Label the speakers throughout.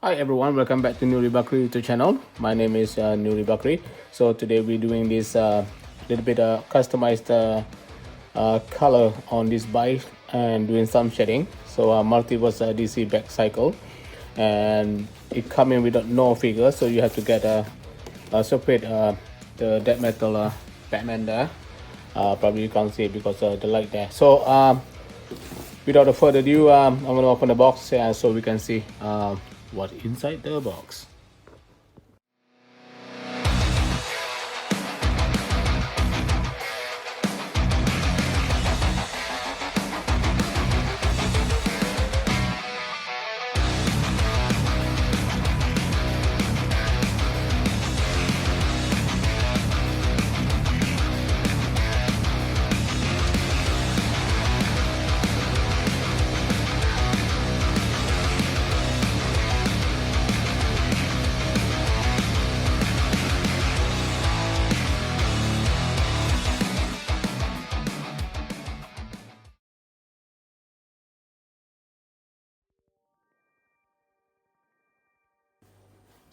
Speaker 1: Hi everyone, welcome back to Nuri Bakri YouTube channel. My name is Nuri Bakri. So today we're doing this little bit customized color on this bike and doing some shading. So multiverse DC Batcycle, and it coming with no figure, so you have to get a separate the dead metal Batman there. Probably you can't see it because the light there. So without further ado, I'm gonna open the box so we can see what's inside the box.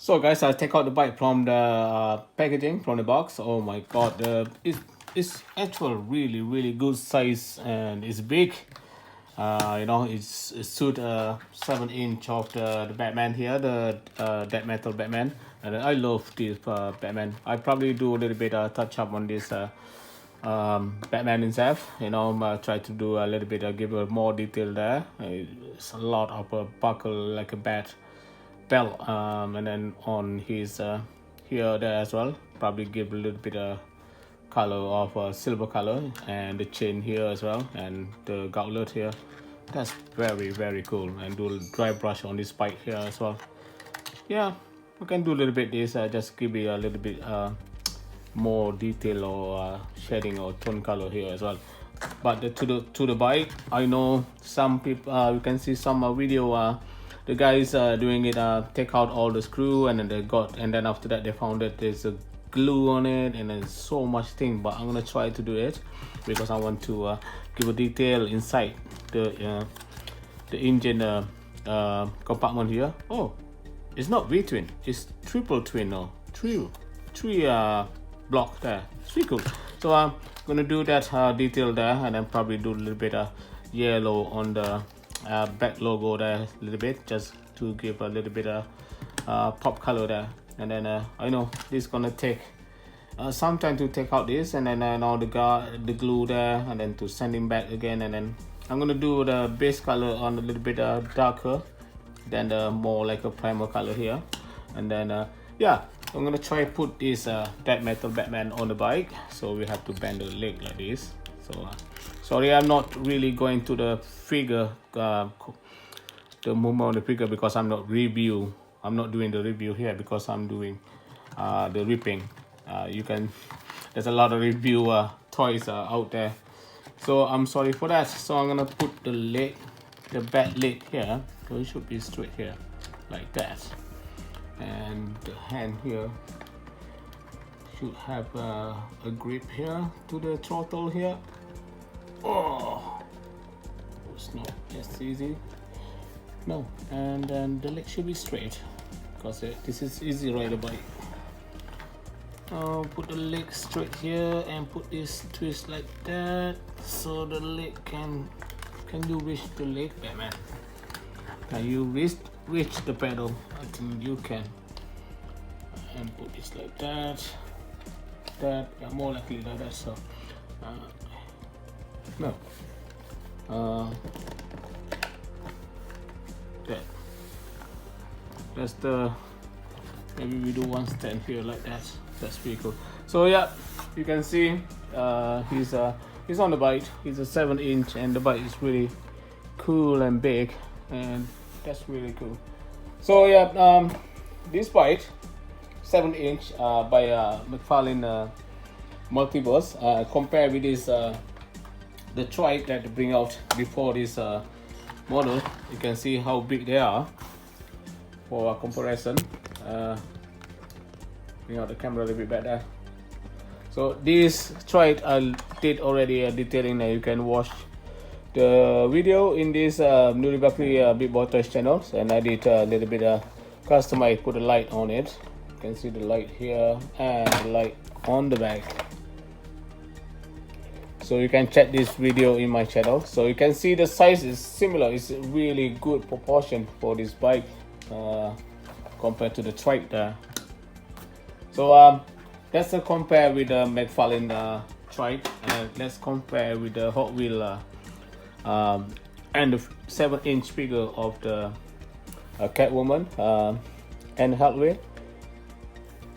Speaker 1: So guys, I take out the bike from the packaging from the box. Oh my god, it's actual really good size, and it's big. You know, it suit 7-inch of the Batman here, the dead metal Batman, and I love this Batman. I probably do a little bit touch up on this Batman himself. You know, try to do a little bit give a more detail there. It's a lot of buckle like a bat belt, and then on his here there as well, probably give a little bit of color of silver color, and the chain here as well, and the gauntlet here. That's very cool. And do a dry brush on this bike here as well. Yeah, we can do a little bit this, just give it a little bit more detail or shading or tone color here as well. But to the bike, I know some people, you can see some video the guys doing it, take out all the screw, and then then after that they found that there's a glue on it, and there's so much thing. But I'm gonna try to do it because I want to give a detail inside the engine compartment here. Oh, it's not V-twin, it's triple twin, or three block there. It's pretty cool. So I'm gonna do that detail there, and then probably do a little bit of yellow on the back logo there, a little bit, just to give a little bit of pop color there. And then I know this is gonna take some time to take out this, and then now the glue there, and then to send him back again. And then I'm gonna do the base color on a little bit darker than the more like a primer color here. And then yeah, I'm gonna try put this dead metal Batman on the bike. So we have to bend the leg like this. So sorry, I'm not really going to the figure, the movement of the figure, because I'm not doing the review here, because I'm doing the ripping. You can, there's a lot of review toys out there, so I'm sorry for that. So I'm gonna put the leg, the bat leg here, so it should be straight here like that, and the hand here should have a grip here to the throttle here. Oh, it's not as easy. No, and then the leg should be straight, because this is easy ride a bike. Put the leg straight here and put this twist like that, so the leg can you reach the leg, Batman? Can you reach the pedal? I think you can. And put this like that. Yeah, more likely like that. So no, that's the, maybe we do one stand here like that. That's pretty cool. So yeah, you can see he's on the bike. He's a 7-inch, and the bike is really cool and big, and that's really cool. So yeah, this bike 7-inch by McFarlane Multiverse, compared with this the trike that they bring out before this model. You can see how big they are for a comparison. Bring out the camera a little bit better. So this trike I did already detailing. You can watch the video in this Nuri Bakri Big Boy Toys channel, and I did a little bit customize, put a light on it. You can see the light here and the light on the back. So you can check this video in my channel. So you can see the size is similar. It's a really good proportion for this bike compared to the trike there. So let's compare with the McFarlane trike, and let's compare with the Hot Wheel and the 7-inch figure of the Catwoman and Hot Wheel.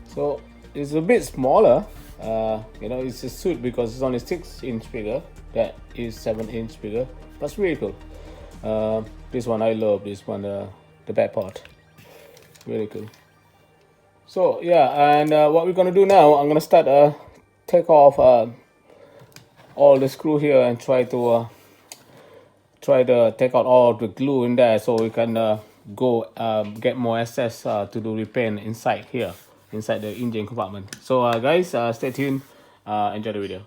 Speaker 1: So it's a bit smaller. You know, it's a suit because it's only 6-inch figure. That is 7-inch figure. That's really cool. This one I love. This one, the back part, really cool. So yeah, and what we're gonna do now, I'm gonna start take off all the screw here and try to take out all the glue in there, so we can go get more access to do repaint inside here, inside the engine compartment. So guys, stay tuned, enjoy the video.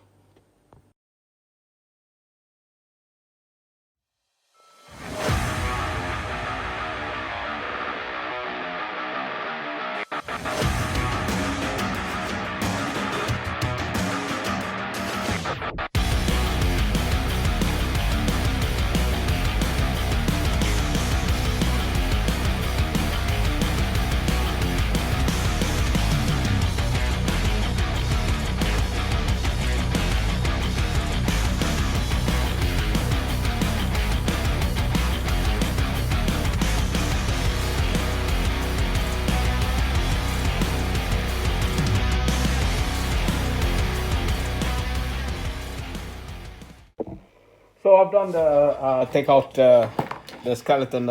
Speaker 1: So I've done the take out the skeleton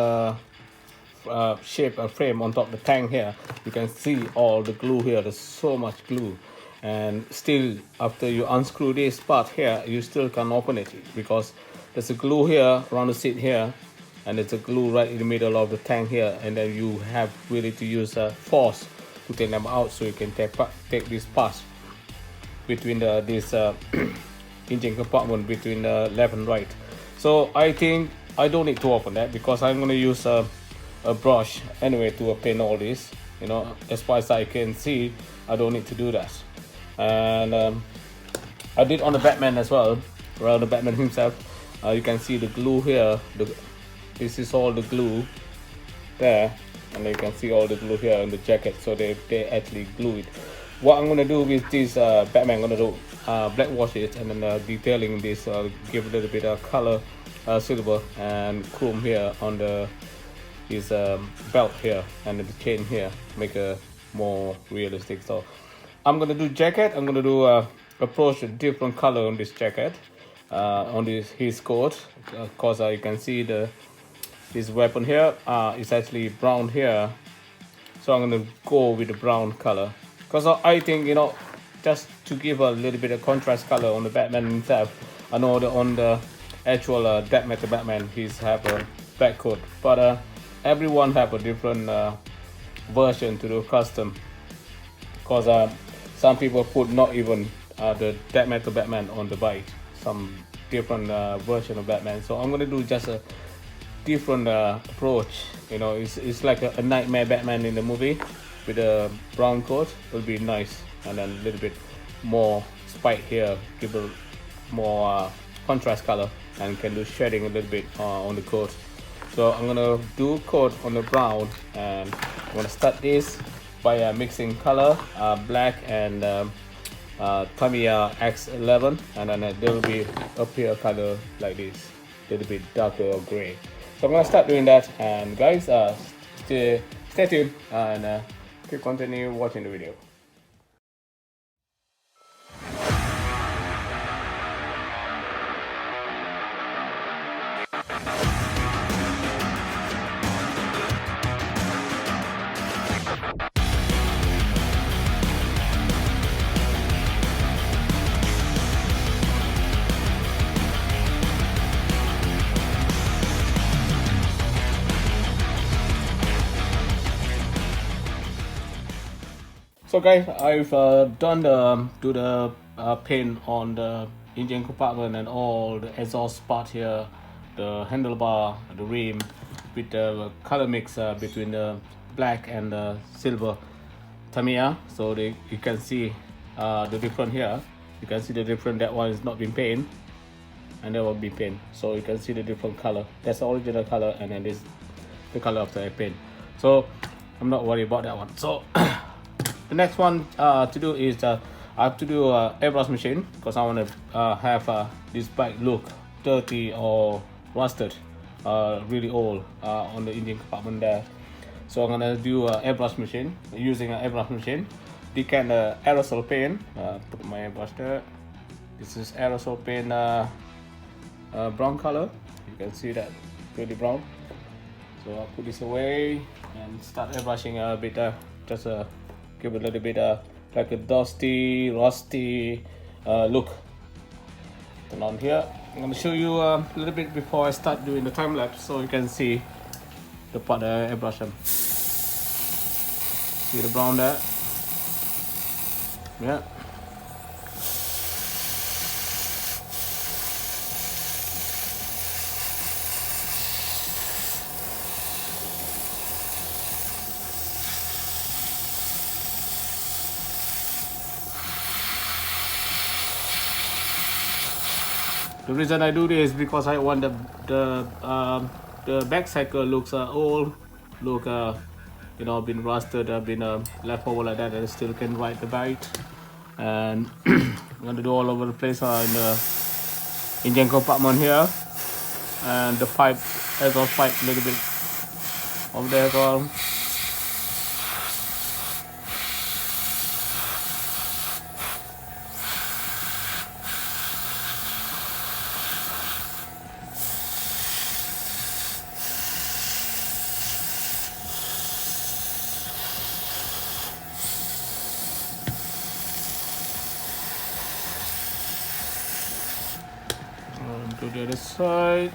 Speaker 1: shape frame on top of the tank here. You can see all the glue here. There's so much glue, and still after you unscrew this part here, you still can open it because there's a glue here around the seat here, and there's a glue right in the middle of the tank here, and then you have really to use force to take them out, so you can take this part between this engine compartment between the left and right. So I think I don't need to open that because I'm going to use a brush anyway to paint all this. You know, as far as I can see, I don't need to do that. And I did on the Batman as well, around the Batman himself. You can see the glue here. This is all the glue there, and you can see all the glue here on the jacket. So they actually glue it. What I'm gonna do with this Batman, I'm gonna do black wash it, and then detailing this, give a little bit of color, silver and chrome here on his belt here and the chain here, make a more realistic. So I'm gonna do jacket. I'm gonna do approach a different color on this jacket, on his coat, cause you can see his weapon here is actually brown here. So I'm gonna go with the brown color. Because I think, you know, just to give a little bit of contrast color on the Batman himself. I know on the actual Death Metal Batman, he's have a black coat, but everyone have a different version to do custom. Because some people put not even the Death Metal Batman on the bike, some different version of Batman. So I'm gonna do just a different approach. You know, it's like a nightmare Batman in the movie. With a brown coat will be nice, and then a little bit more spike here, give a more contrast color, and can do shading a little bit on the coat. So I'm gonna do coat on the brown, and I'm gonna start this by mixing color, black and Tamiya X11, and then there will be up here color like this, a little bit darker or gray. So I'm gonna start doing that, and guys, stay tuned and keep continue watching the video. So guys, I've done the paint on the engine compartment and all the exhaust part here, the handlebar, the rim, with the color mix between the black and the silver Tamiya. So you can see the difference here. You can see the difference. That one is not been painted, and that will be paint. So you can see the different color. That's the original color, and then this the color of the paint. So I'm not worried about that one. So the next one to do is I have to do airbrush machine, because I want to have this bike look dirty or rusted, really old on the engine compartment there. So I'm gonna do airbrush machine using an airbrush machine. Decant aerosol paint. Put my airbrush there. This is aerosol paint, brown color. You can see that really brown. So I'll put this away and start airbrushing a bit. Just give it a little bit like a dusty, rusty look. Turn on here. I'm gonna show you a little bit before I start doing the time lapse, so you can see the part that I airbrush them. See the brown there? Yeah. The reason I do this is because I want the Batcycle looks old, look you know, been rusted, been left over like that, and still can ride the bike. And I'm gonna do all over the place in the engine compartment here, and the pipe, exhaust pipe, a little bit over there as well. To the other side.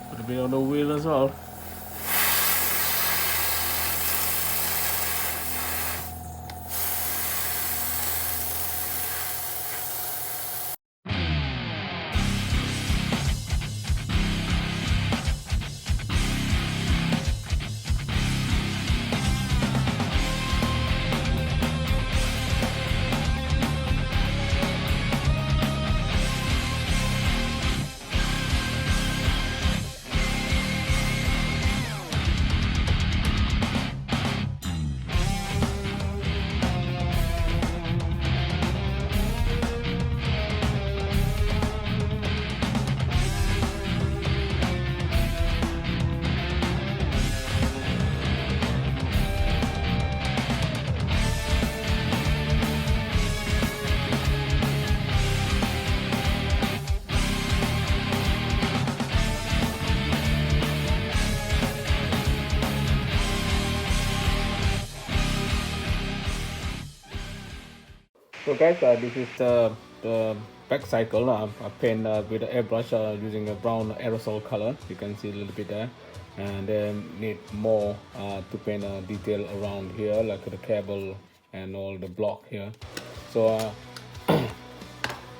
Speaker 1: Put a bit on the wheel as well. So guys, this is the Batcycle. I paint with the airbrush using a brown aerosol color. You can see a little bit there, and then need more to paint a detail around here, like the cable and all the block here. So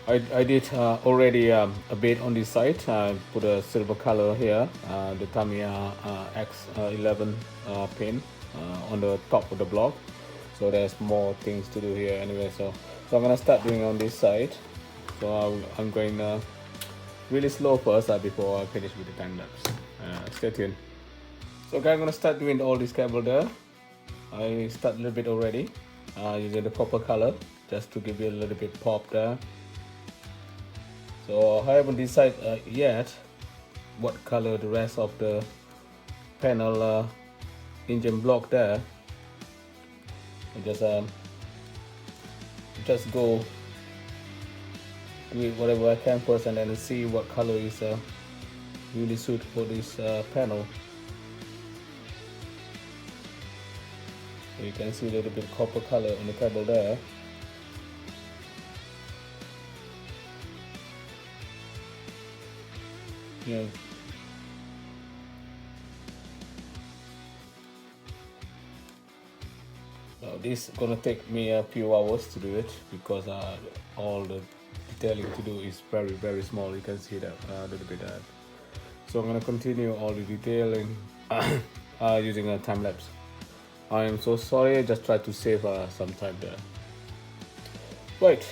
Speaker 1: I did already a bit on this side. I put a silver color here, the Tamiya X11 paint on the top of the block. So there's more things to do here anyway. So I'm gonna start doing on this side. So I'm going really slow first before I finish with the time lapse. Stay tuned. So guys, I'm gonna start doing all this cable there. I start a little bit already using the copper color just to give you a little bit pop there. So I haven't decided yet what color the rest of the panel engine block there. I just go do it whatever I can first, and then see what color is really suit for this panel. You can see a little bit copper color on the pebble there. Yeah. Now this is gonna take me a few hours to do it because all the detailing to do is very small. You can see that a little bit. So I'm gonna continue all the detailing using a time lapse. I am so sorry. I just tried to save some time there. Right.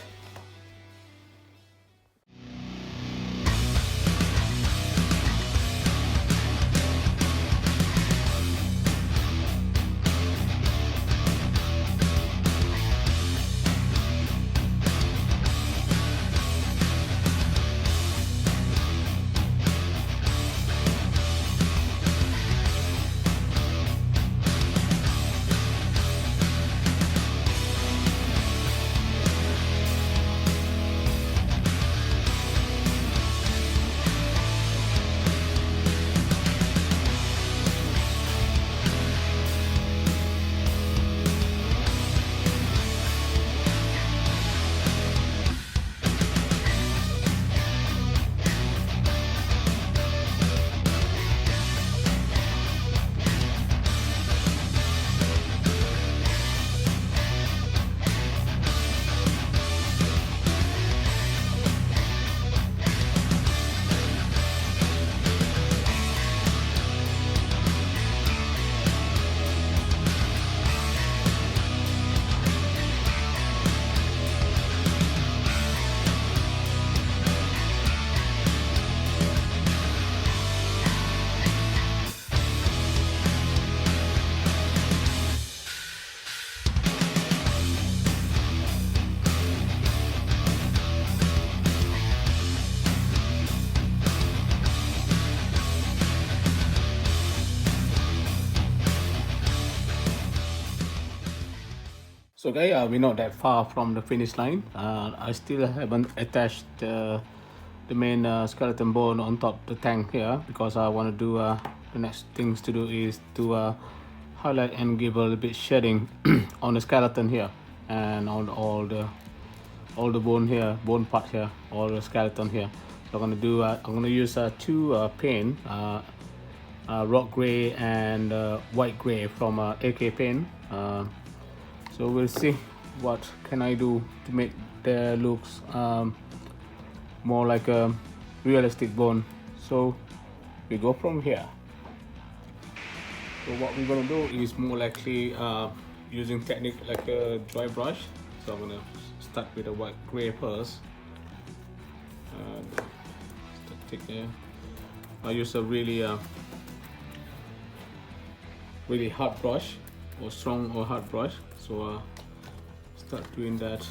Speaker 1: So guys, we're not that far from the finish line. I still haven't attached the main skeleton bone on top the tank here because I want to do the next things to do is to highlight and give a little bit shading on the skeleton here and on all the bone here, bone part here, all the skeleton here. So I'm gonna use two paint, rock gray and white gray from AK paint. So we'll see what can I do to make the looks more like a realistic bone. So we go from here. So what we're gonna do is more likely using technique like a dry brush. So I'm gonna start with a white gray first. I use a really hard brush, or strong or hard brush. So start doing that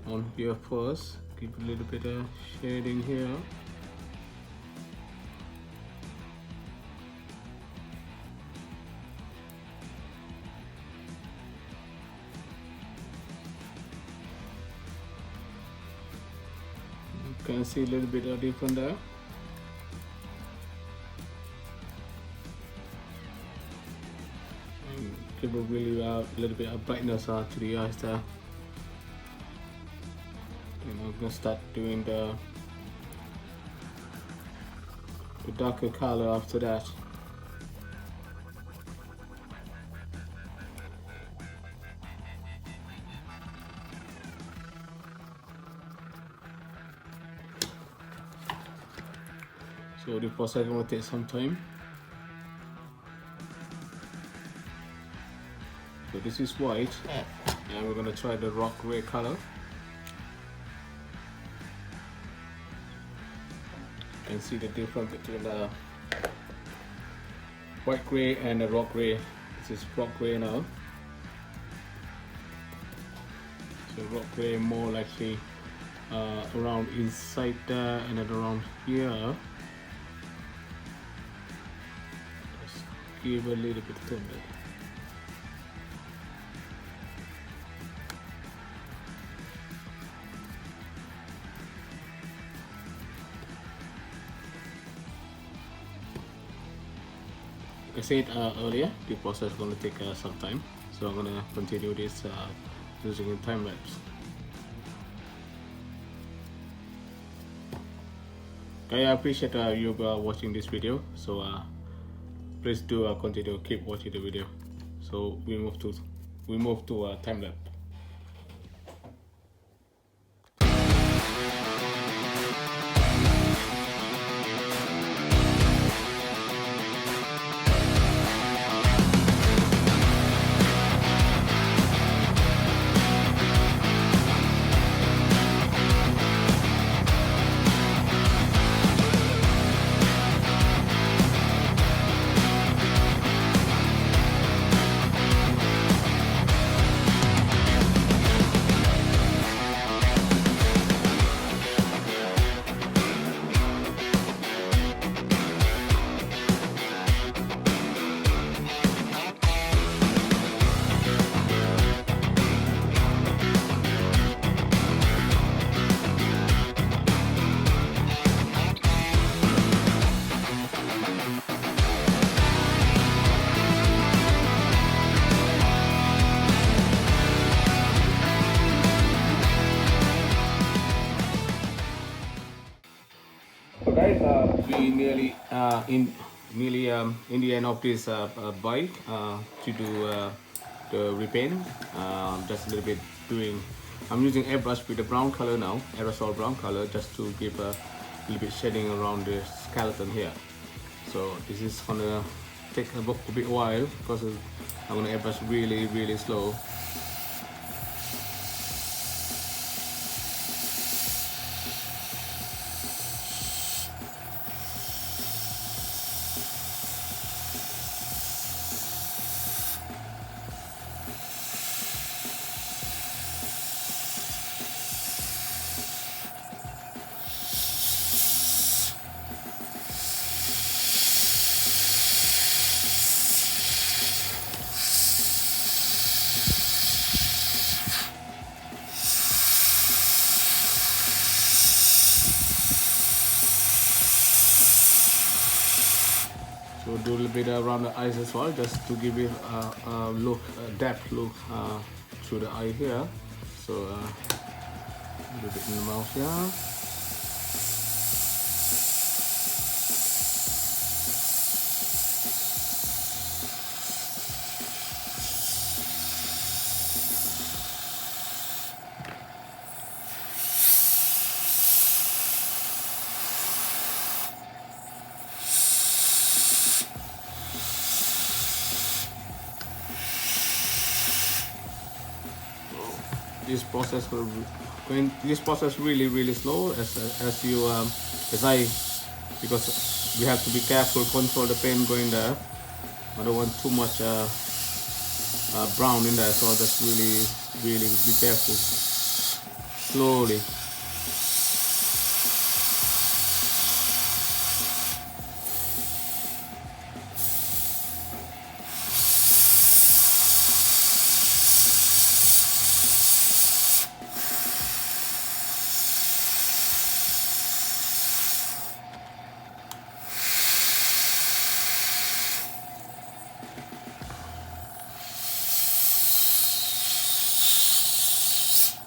Speaker 1: on here first. Give a little bit of shading here. You can see a little bit of different there. Give a really little bit of brightness to the eyes there. And I'm gonna start doing the darker color after that. So the process will take some time. So this is white, and we're gonna try the rock gray color. You can see the difference between the white gray and the rock gray. This is rock gray now. So rock gray more likely around inside there and then around here. Just give a little bit of tone there. I said earlier, the process is going to take some time, so I'm going to continue this using a time lapse. Okay, I appreciate you watching this video, so please do continue, keep watching the video. So we move to time lapse. So guys, we nearly in the end of this bike to do the repaint. Just a little bit doing. I'm using airbrush with the brown color now, aerosol brown color, just to give a little bit shading around the skeleton here. So this is gonna take a bit while because I'm gonna airbrush really slow. So do a little bit around the eyes as well, just to give it a look, a depth look through the eye here. So a little bit in the mouth here. This process really slow as you because we have to be careful, control the paint going there. I don't want too much brown in there, so just really be careful, slowly.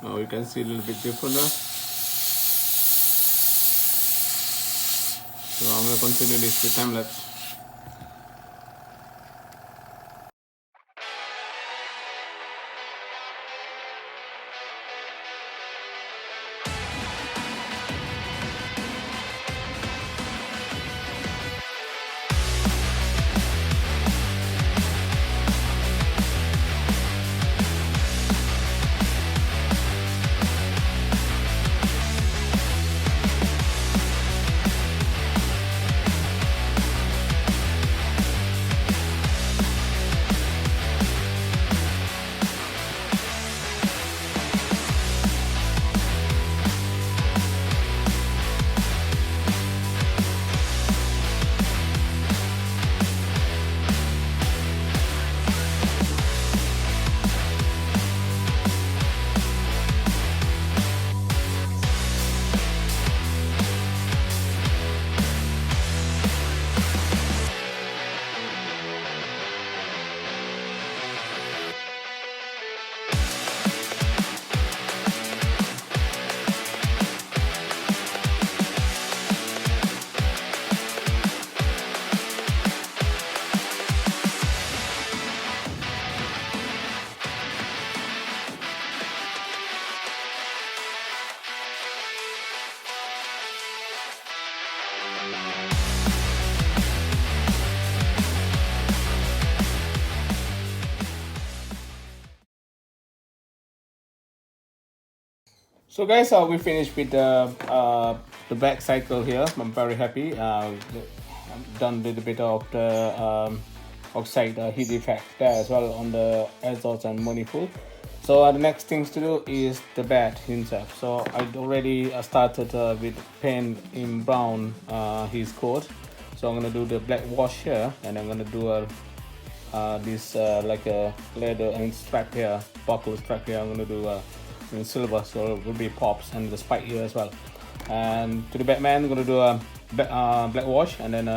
Speaker 1: Now you can see a little bit different there. So I'm going to continue this with time lapse. So guys, we finished with the Batcycle here. I'm very happy. I've done a little bit of the oxide heat effect there as well on the exhaust and manifold. So the next things to do is the bat himself. So I already started with paint in brown his coat. So I'm gonna do the black wash here, and I'm gonna do this like a leather and strap here, buckle strap here. I'm gonna do in silver, so it will be pops and the spike here as well. And to the Batman, I'm gonna do a black wash, and then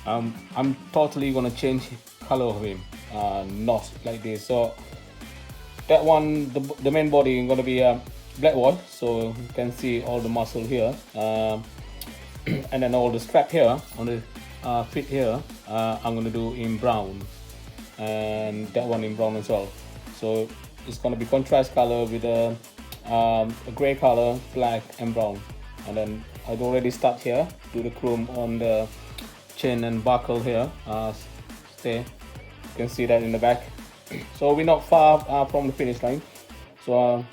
Speaker 1: I'm totally gonna change color of him, not like this. So that one, the main body is gonna be black wash, so you can see all the muscle here, and then all the strap here on the fit here, I'm gonna do in brown, and that one in brown as well. So it's gonna be contrast color with a gray color, black and brown. And then I'd already start here, do the chrome on the chain and buckle here. You can see that in the back. So we're not far from the finish line. So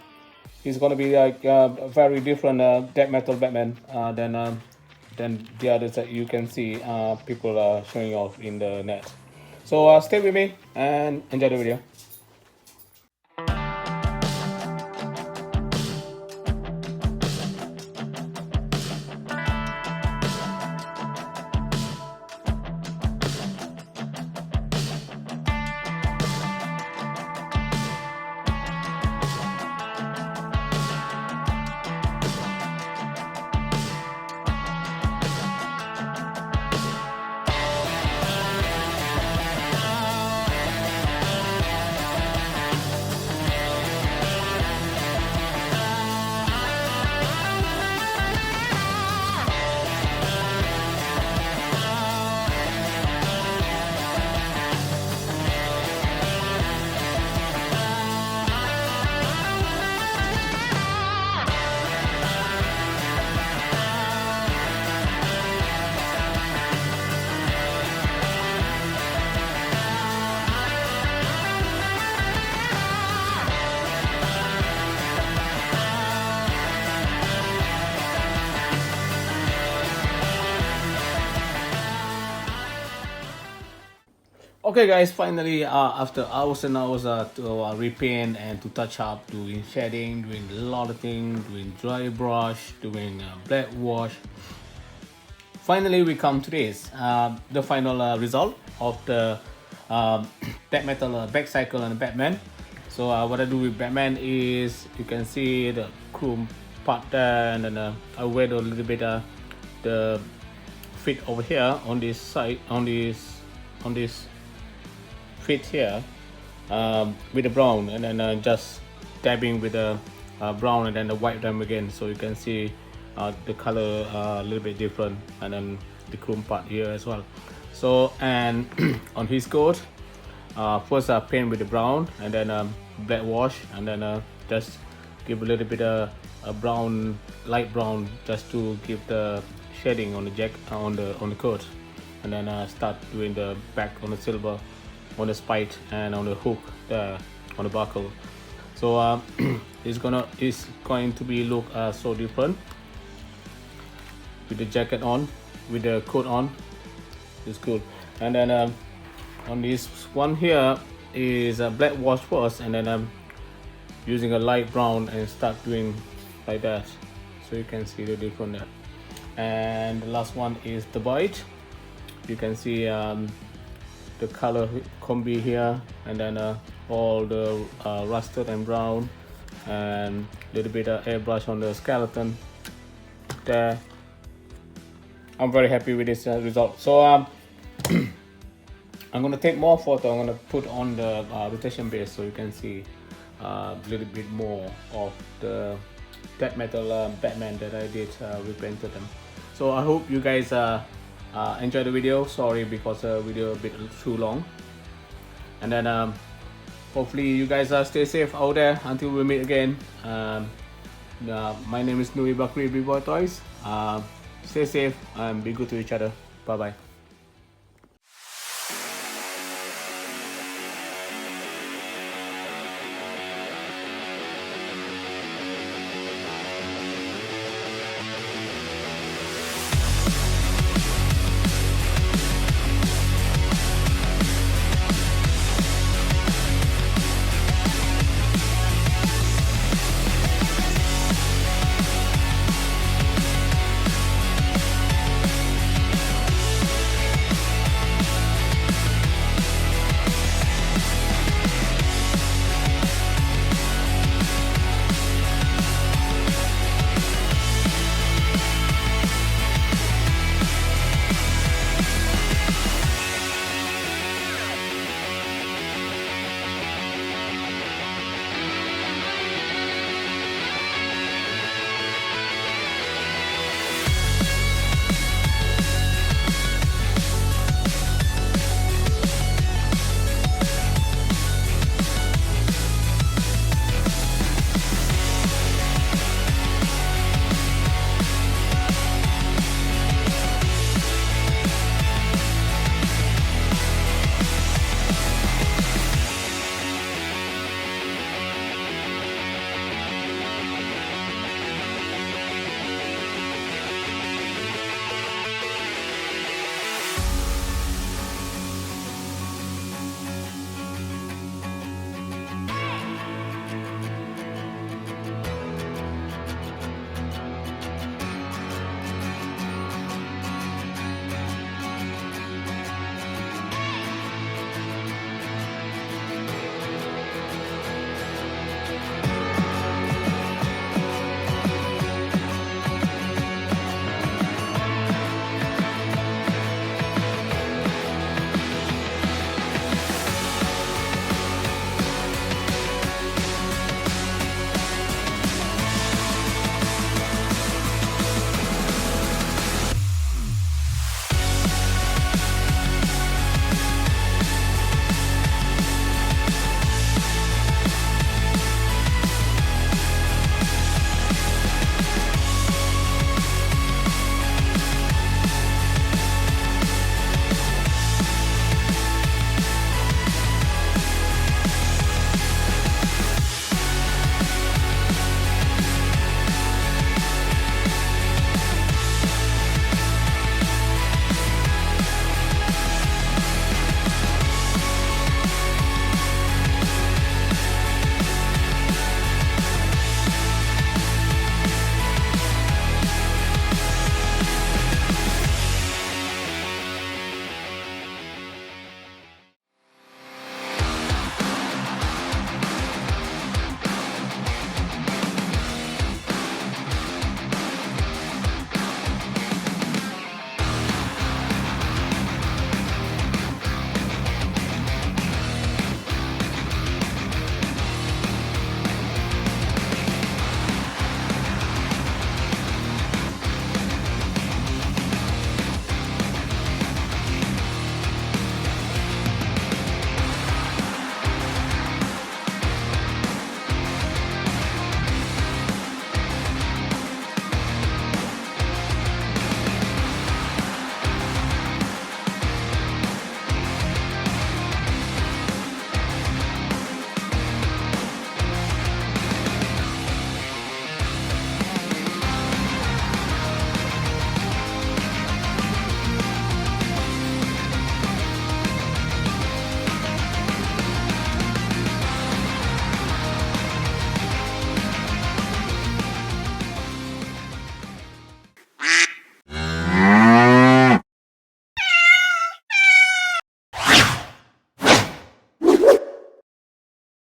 Speaker 1: he's gonna be like a very different death metal Batman than the others that you can see people are showing off in the net. So stay with me and enjoy the video. Okay guys, finally after hours and hours to repaint and to touch up, doing shading, doing a lot of things, doing dry brush, doing black wash, finally we come to this, the final result of the Death Metal Batcycle and Batman. So what I do with Batman is, you can see the chrome part there, and then I wear a little bit the fit over here on this side, on this fit here, with the brown, and then just dabbing with the brown and then the white them again, so you can see the color a little bit different, and then the chrome part here as well. So and on his coat, first I paint with the brown, and then black wash, and then just give a little bit of brown, light brown, just to give the shading on the jacket, on the coat, and then start doing the back on the silver, on the spike, and on the hook there on the buckle. So it's going to be look so different with the jacket on, with the coat on. It's good. And then on this one here is a black wash first, and then I'm using a light brown and start doing like that, so you can see the difference there. And the last one is the bite. You can see the color combi here, and then all the rusted and brown, and a little bit of airbrush on the skeleton there. I'm very happy with this result. So I'm gonna take more photo. I'm gonna put on the rotation base, so you can see a little bit more of the Death Metal Batman that I did, repainted them. So I hope you guys enjoy the video. Sorry because the video a bit too long, and then hopefully you guys stay safe out there until we meet again. My name is Nuri Bakri, B-Boy Toys. Stay safe and be good to each other. Bye bye.